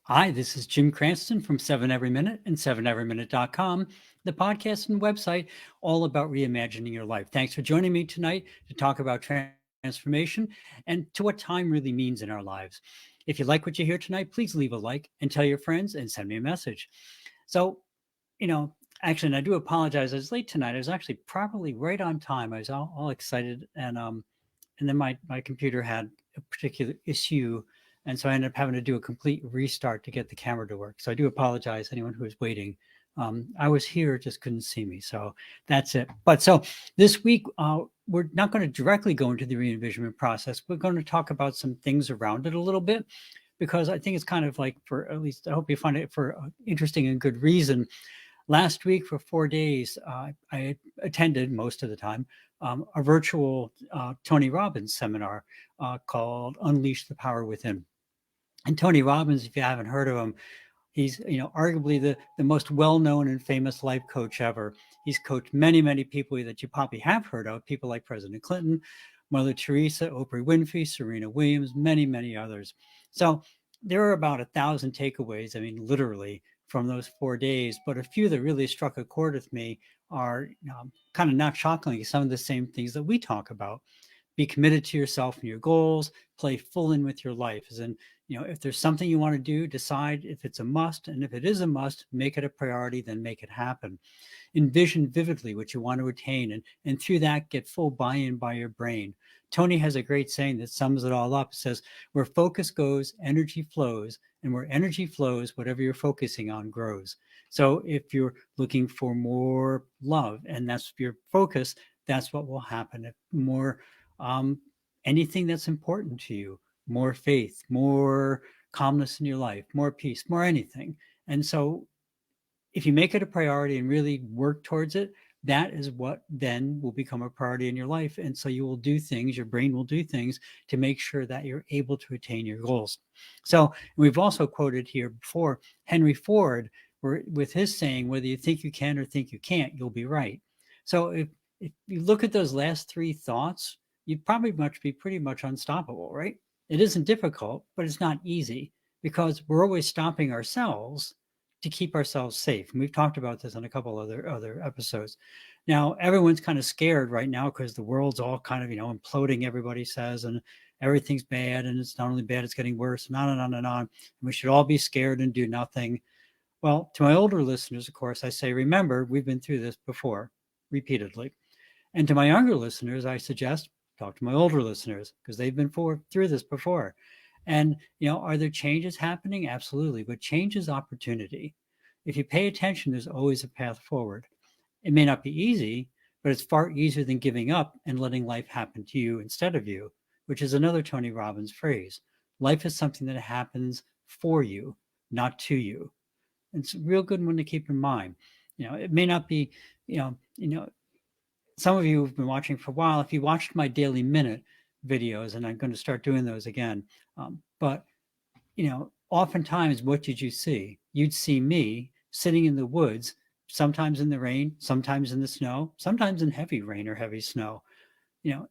Hi, this is Jim Cranston from 7 Every Minute and 7everyminute.com, the podcast and website all about reimagining your life. Thanks for joining me tonight to talk about transformation and to what time really means in our lives. If you like what you hear tonight, please leave a like and tell your friends and send me a message. So, you know, actually, and I do apologize. I was late tonight. I was actually probably right on time. I was all excited, and then my computer had a particular issue, and so I ended up having to do a complete restart to get the camera to work. So I do apologize anyone who was waiting. I was here, just couldn't see me. So that's it. But so this week, we're not going to directly go into the re-envisionment process. We're going to talk about some things around it a little bit because I think it's kind of like, for at least I hope you find it for interesting and good reason. Last week for 4 days, I attended most of the time a virtual Tony Robbins seminar called Unleash the Power Within. And Tony Robbins, if you haven't heard of him, he's arguably the most well-known and famous life coach ever. He's coached many people that you probably have heard of, people like President Clinton, Mother Teresa, Oprah Winfrey, Serena Williams, many others. So there are about 1,000 takeaways. I mean, literally from those 4 days. But a few that really struck a chord with me are kind of not shockingly some of the same things that we talk about. Be committed to yourself and your goals, play full in with your life. As in, if there's something you want to do, decide if it's a must. And if it is a must, make it a priority, then make it happen. Envision vividly what you want to attain, and through that, get full buy-in by your brain. Tony has a great saying that sums it all up. It says, where focus goes, energy flows, and where energy flows, whatever you're focusing on grows. So if you're looking for more love and that's your focus, that's what will happen. If more um, anything that's important to you, more faith, more calmness in your life, more peace, more anything. And so if you make it a priority and really work towards it, that is what then will become a priority in your life. And so you will do things, your brain will do things to make sure that you're able to attain your goals. So we've also quoted here before Henry Ford, with his saying, whether you think you can or think you can't, you'll be right. So if you look at those last three thoughts, you'd probably be pretty much unstoppable, right? It isn't difficult, but it's not easy because we're always stopping ourselves to keep ourselves safe. And we've talked about this on a couple other episodes. Now, everyone's kind of scared right now because the world's all kind of, imploding, everybody says, and everything's bad. And it's not only bad, it's getting worse, and on and on and on. And we should all be scared and do nothing. Well, to my older listeners, of course, I say, remember, we've been through this before repeatedly. And to my younger listeners, I suggest talk to my older listeners because they've been through this before. And, are there changes happening? Absolutely. But change is opportunity. If you pay attention, there's always a path forward. It may not be easy, but it's far easier than giving up and letting life happen to you instead of you, which is another Tony Robbins phrase. Life is something that happens for you, not to you. It's a real good one to keep in mind. It may not be, some of you have been watching for a while. If you watched my Daily Minute videos, and I'm going to start doing those again, but oftentimes, what did you see? You'd see me sitting in the woods, sometimes in the rain, sometimes in the snow, sometimes in heavy rain or heavy snow.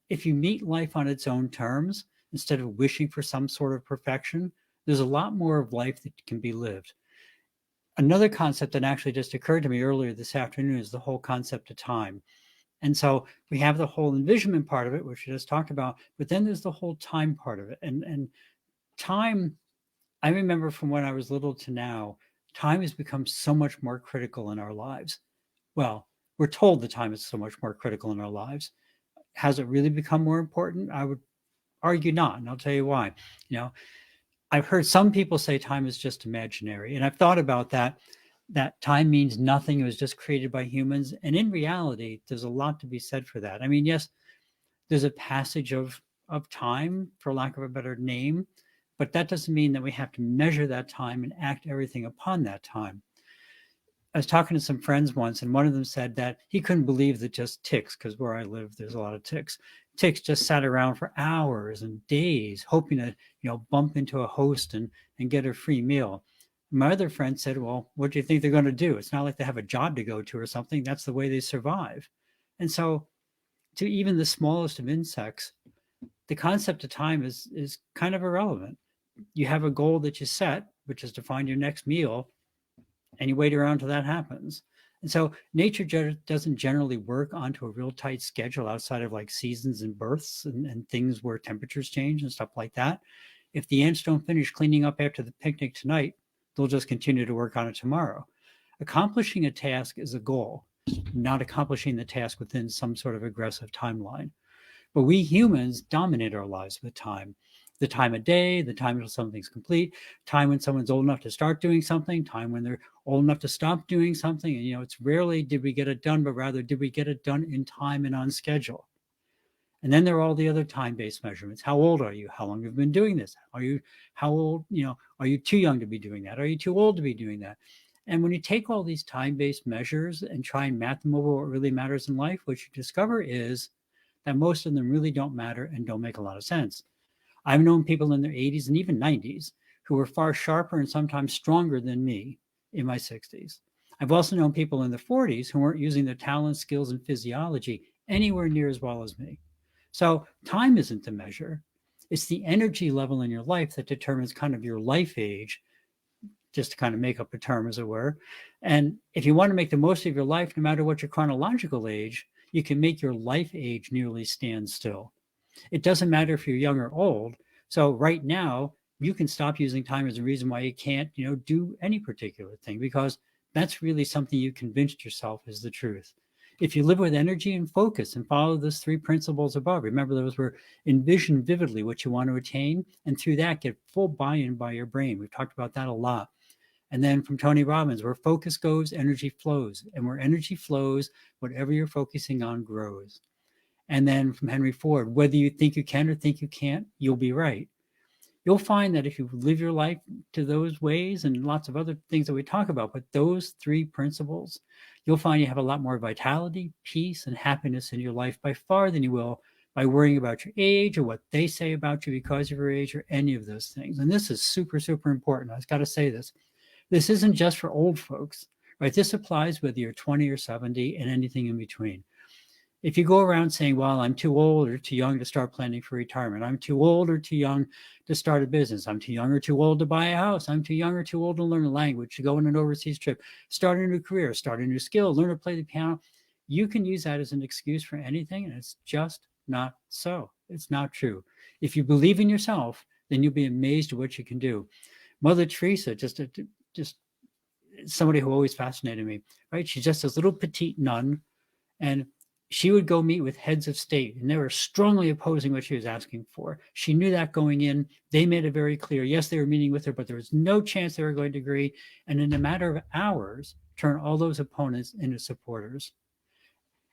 If you meet life on its own terms, instead of wishing for some sort of perfection, there's a lot more of life that can be lived. Another concept that actually just occurred to me earlier this afternoon is the whole concept of time. And so we have the whole envisionment part of it, which we just talked about, but then there's the whole time part of it. And time, I remember from when I was little to now, time has become so much more critical in our lives. Well, we're told the time is so much more critical in our lives. Has it really become more important? I would argue not, and I'll tell you why. You know, I've heard some people say time is just imaginary, and I've thought about that. That time means nothing. It was just created by humans, and in reality, there's a lot to be said for that. I mean, yes, there's a passage of time, for lack of a better name, but that doesn't mean that we have to measure that time and act everything upon that time. I was talking to some friends once, and one of them said that he couldn't believe that just ticks, because where I live, there's a lot of ticks. Ticks just sat around for hours and days, hoping to, bump into a host and get a free meal. My other friend said, "Well, what do you think they're going to do? It's not like they have a job to go to or something. That's the way they survive." And so, to even the smallest of insects, the concept of time is kind of irrelevant. You have a goal that you set, which is to find your next meal, and you wait around till that happens. And so nature doesn't generally work onto a real tight schedule outside of like seasons and births and things where temperatures change and stuff like that. If the ants don't finish cleaning up after the picnic tonight, they'll just continue to work on it tomorrow. Accomplishing a task is a goal, not accomplishing the task within some sort of aggressive timeline. But we humans dominate our lives with time. The time of day, the time until something's complete, time when someone's old enough to start doing something, time when they're old enough to stop doing something. And, it's rarely did we get it done, but rather did we get it done in time and on schedule. And then there are all the other time-based measurements. How old are you? How long have you been doing this? How old, are you too young to be doing that? Are you too old to be doing that? And when you take all these time-based measures and try and map them over what really matters in life, what you discover is that most of them really don't matter and don't make a lot of sense. I've known people in their 80s and even 90s who were far sharper and sometimes stronger than me in my 60s. I've also known people in their 40s who weren't using their talents, skills, and physiology anywhere near as well as me. So time isn't the measure. It's the energy level in your life that determines kind of your life age, just to kind of make up a term, as it were. And if you want to make the most of your life, no matter what your chronological age, you can make your life age nearly stand still. It doesn't matter if you're young or old. So right now, you can stop using time as a reason why you can't, do any particular thing, because that's really something you convinced yourself is the truth. If you live with energy and focus and follow those 3 principles above, remember those were envision vividly what you want to attain, and through that get full buy-in by your brain. We've talked about that a lot. And then from Tony Robbins, where focus goes, energy flows. And where energy flows, whatever you're focusing on grows. And then from Henry Ford, whether you think you can or think you can't, you'll be right. You'll find that if you live your life to those ways and lots of other things that we talk about, but those 3 principles, you'll find you have a lot more vitality, peace, and happiness in your life by far than you will by worrying about your age or what they say about you because of your age or any of those things. And this is super, super important. I've got to say this. This isn't just for old folks, right? This applies whether you're 20 or 70 and anything in between. If you go around saying, well, I'm too old or too young to start planning for retirement, I'm too old or too young to start a business, I'm too young or too old to buy a house, I'm too young or too old to learn a language, to go on an overseas trip, start a new career, start a new skill, learn to play the piano, you can use that as an excuse for anything, and it's just not so. It's not true. If you believe in yourself, then you'll be amazed at what you can do. Mother Teresa, just somebody who always fascinated me, right? She's just this little petite nun, and she would go meet with heads of state, and they were strongly opposing what she was asking for. She knew that going in. They made it very clear. Yes, they were meeting with her, but there was no chance they were going to agree. And in a matter of hours, turn all those opponents into supporters.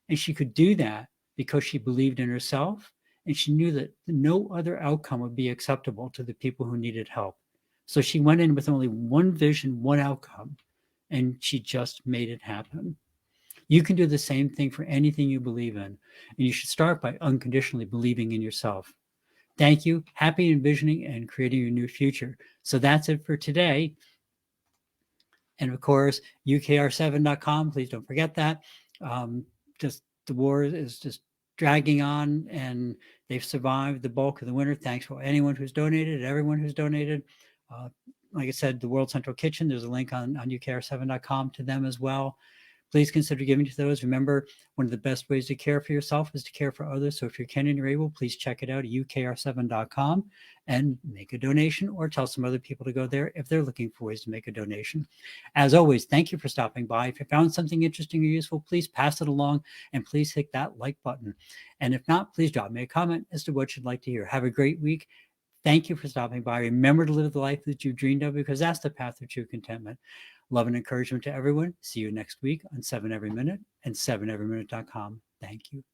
And she could do that because she believed in herself, and she knew that no other outcome would be acceptable to the people who needed help. So she went in with only one vision, one outcome, and she just made it happen. You can do the same thing for anything you believe in, and you should start by unconditionally believing in yourself. Thank you. Happy envisioning and creating your new future. So that's it for today. And of course, ukr7.com. Please don't forget that. Just the war is just dragging on, and they've survived the bulk of the winter. Thanks for anyone who's donated, everyone who's donated. Like I said, the World Central Kitchen, there's a link on ukr7.com to them as well. Please consider giving to those. Remember, one of the best ways to care for yourself is to care for others. So if you can and you're able, please check it out at ukr7.com and make a donation, or tell some other people to go there if they're looking for ways to make a donation. As always, thank you for stopping by. If you found something interesting or useful, please pass it along, and please hit that like button. And if not, please drop me a comment as to what you'd like to hear. Have a great week. Thank you for stopping by. Remember to live the life that you dreamed of, because that's the path of true contentment. Love and encouragement to everyone. See you next week on 7 Every Minute and 7everyminute.com. Thank you.